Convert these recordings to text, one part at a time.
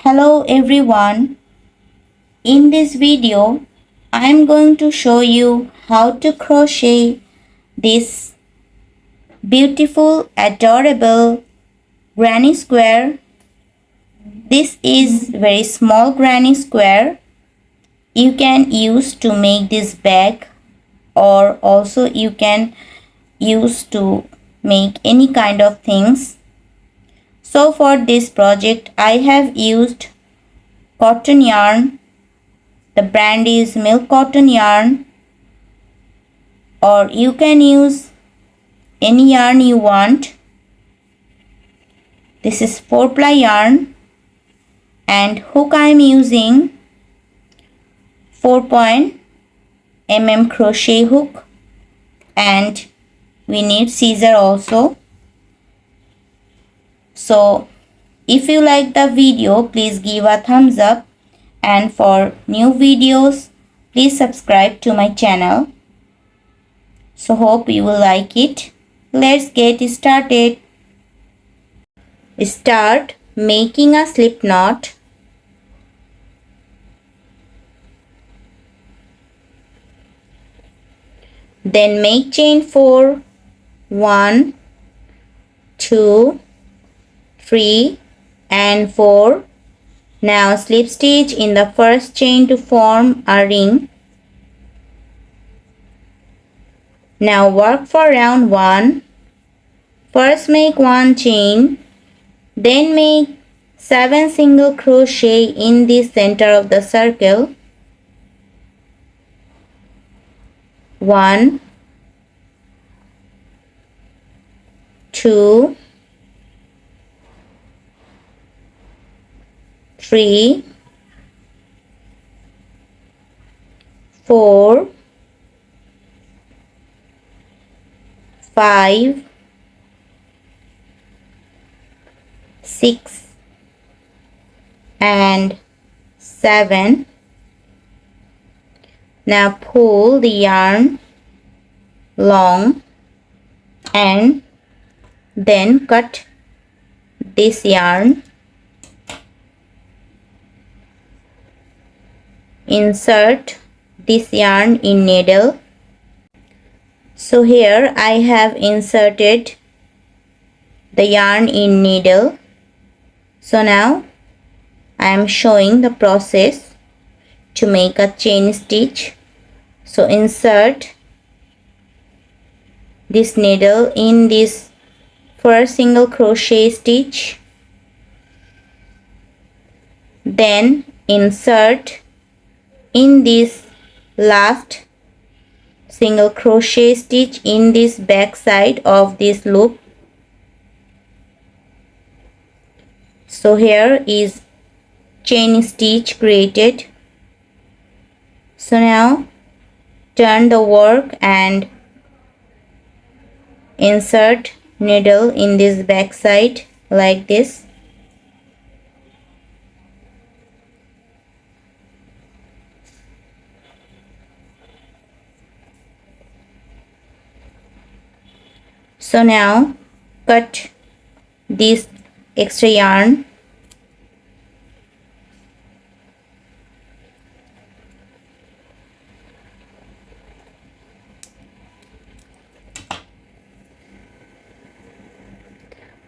Hello everyone. In this video, I am going to show you how to crochet this beautiful, adorable granny square. This is very small granny square. You can use to make this bag, or also you can use to make any kind of things. So for this project, I have used cotton yarn. The brand is milk cotton yarn, or you can use any yarn you want. This is 4-ply yarn, and hook I am using 4.mm crochet hook, and we need scissor also. So if you like the video, please give a thumbs up, and for new videos please subscribe to my channel. So hope you will like it. Let's get started. Start making a slip knot. Then make chain 4, 1, 2, 3 and 4. Now slip stitch in the first chain to form a ring. Now work for round 1. First make 1 chain, then make 7 single crochet in the center of the circle. 1, 2, 3, 4, 5, 6 and 7. Now pull the yarn long and then cut this yarn. Insert this yarn in needle. So here I have inserted the yarn in needle. So now I am showing the process to make a chain stitch. So insert this needle in this first single crochet stitch, then insert in this last single crochet stitch in this back side of this loop. So here is chain stitch created. So now turn the work and insert needle in this back side like this. So now cut this extra yarn.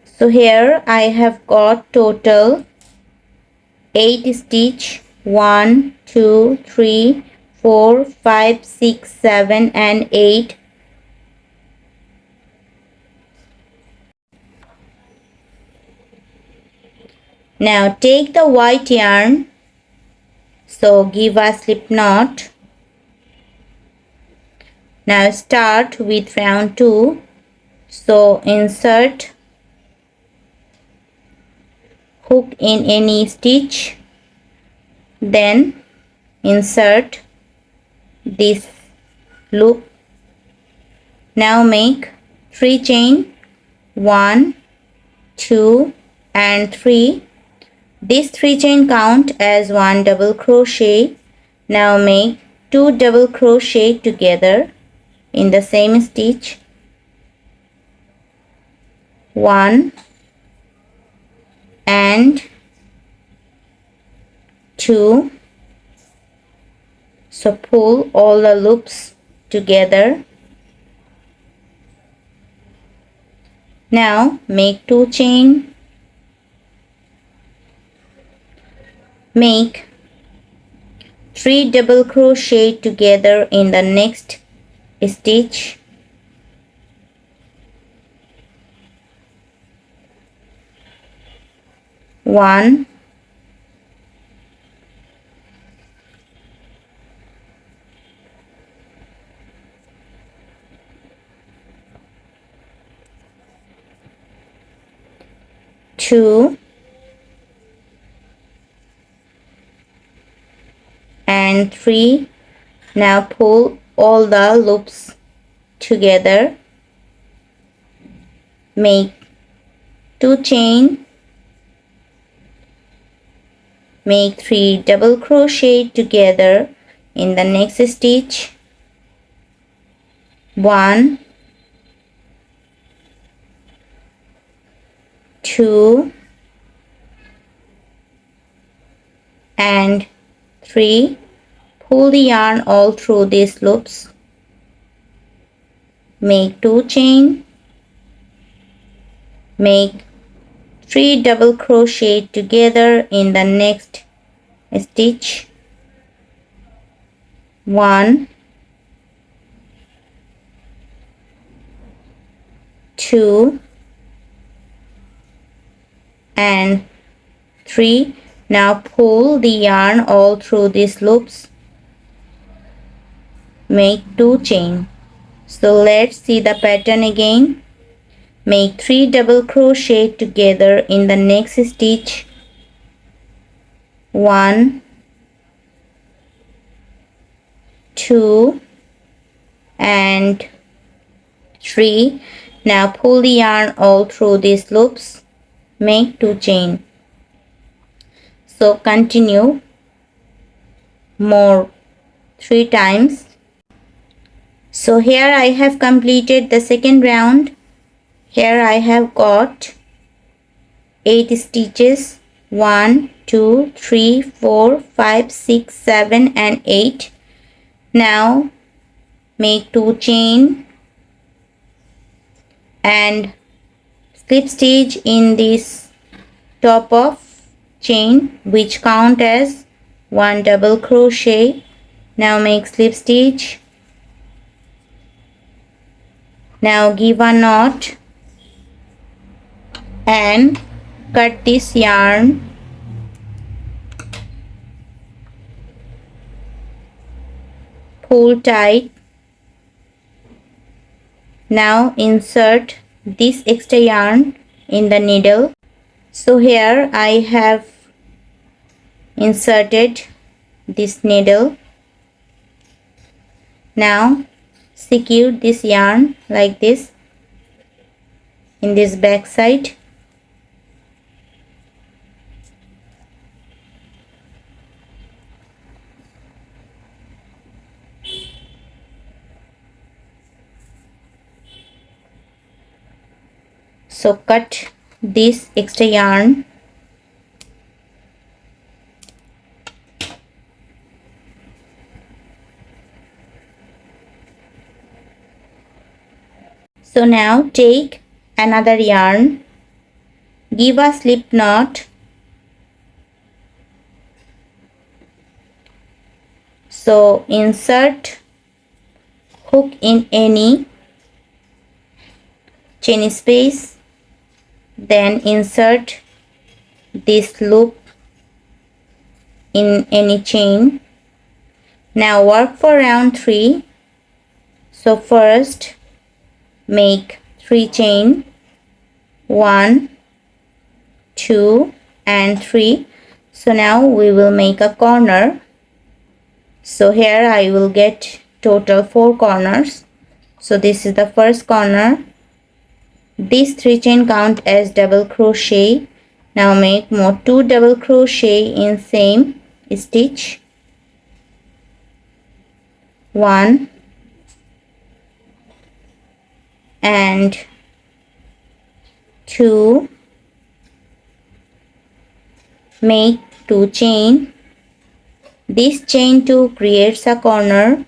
So here I have got total 8 stitch. 1, 2, 3, 4, 5, 6, 7 and 8. Now take the white yarn. So give a slip knot. Now start with round 2. So insert hook in any stitch, then insert this loop. Now make 3 chain, 1, 2 and 3. This 3 chain count as 1 double crochet. Now make 2 double crochet together in the same stitch. 1 and 2. So pull all the loops together. Now make 2 chain. Make 3 double crochet together in the next stitch. 1, 2 and 3. Now pull all the loops together. Make 2 chain. Make 3 double crochet together in the next stitch. 1, 2 and 3. Pull the yarn all through these loops. Make 2 chain. Make 3 double crochet together in the next stitch. 1, 2 and 3. Now pull the yarn all through these loops. Make 2 chain. So let's see the pattern again. Make 3 double crochet together in the next stitch. 1, 2 and 3. Now pull the yarn all through these loops. Make 2 chain. So continue more 3 times. So here I have completed the second round. Here I have got 8 stitches. 1, 2, 3, 4, 5, 6, 7 and 8. Now make 2 chain and slip stitch in this top of chain, which count as 1 double crochet. Now make slip stitch. Now give a knot and cut this yarn. Pull tight. Now insert this extra yarn in the needle. So here I have inserted this needle. Now secure this yarn like this in this back side. So cut this extra yarn. So now take another yarn, give a slip knot. So insert hook in any chain space, then insert this loop in any chain. Now work for round 3. So first make 3 chain, 1, 2 and 3. So now we will make a corner. So here I will get total 4 corners. So this is the first corner. These 3 chain count as double crochet. Now make more 2 double crochet in same stitch. 1 and 2. Make 2 chain. this chain 2 creates a corner.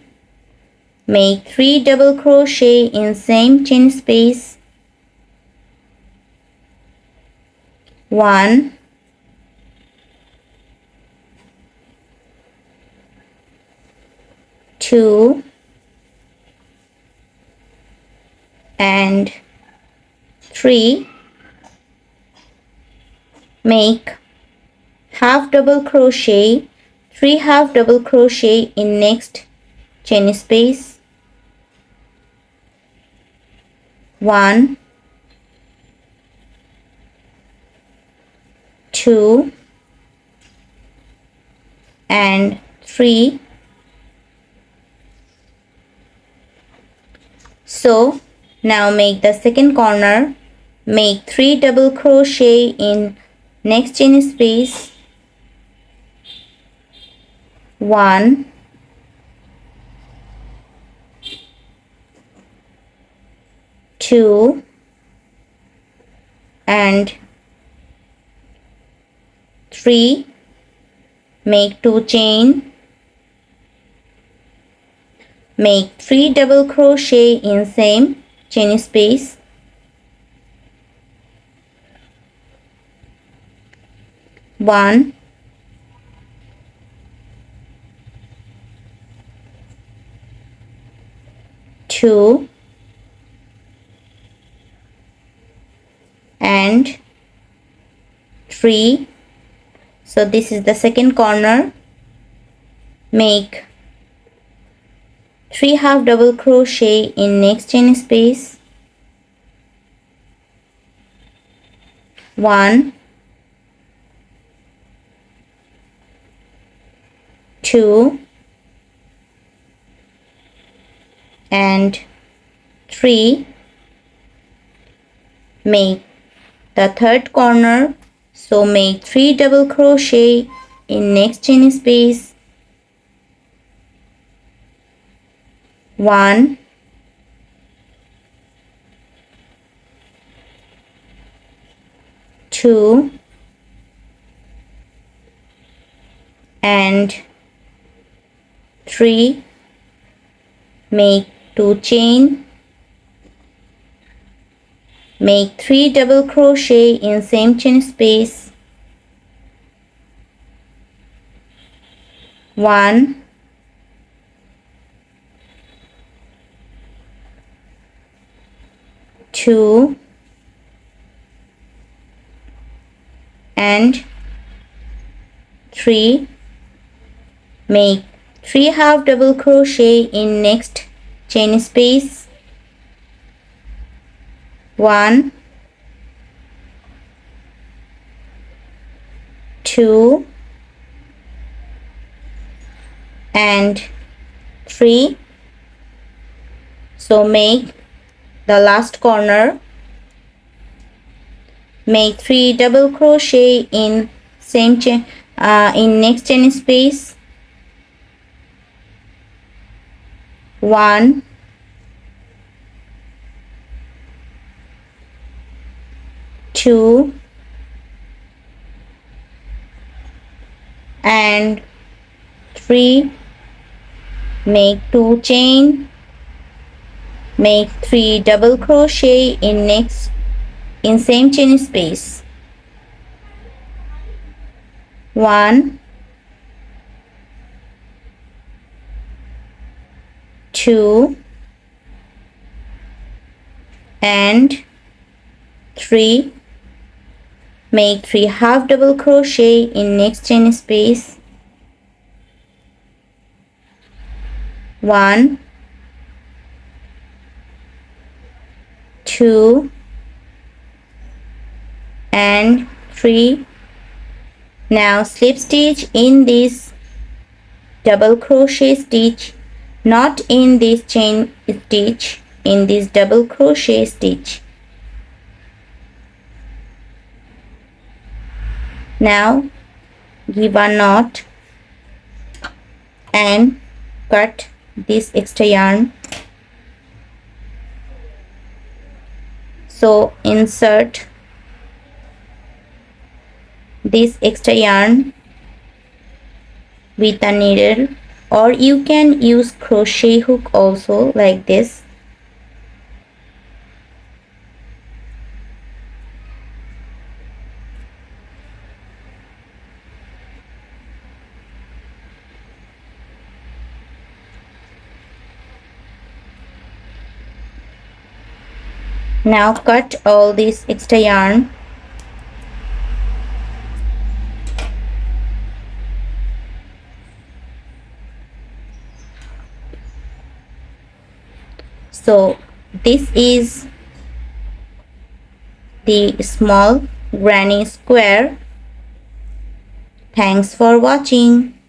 Make 3 double crochet in same chain space. 1, 2 and 3. Make half double crochet, 3 half double crochet in next chain space. 1, 2 and 3. So now make the second corner. Make 3 double crochet in next chain space. 1, 2 and 3. Make 2 chain. Make 3 double crochet in same chain space. 1, 2 and 3. So this is the second corner. Make 3 half double crochet in next chain space. 1, 2 and 3. Make the third corner. So make 3 double crochet in next chain space. 1, 2 and 3. Make 2 chain. Make 3 double crochet in same chain space. 1, 2 and 3. Make 3 half double crochet in next chain space. 1, 2 and 3. So make the last corner. Make 3 double crochet in same chain in next chain space. 1, 2 and 3. Make 2 chain. Make 3 double crochet in same chain space. 1, 2 and 3. Make 3 half double crochet in next chain space. 1, 2 and 3. Now slip stitch in this double crochet stitch, not in this chain stitch, in this double crochet stitch. Now give a knot and cut this extra yarn. So insert this extra yarn with a needle, or you can use crochet hook also, like this. Now cut all this extra yarn. So this is the small granny square. Thanks for watching.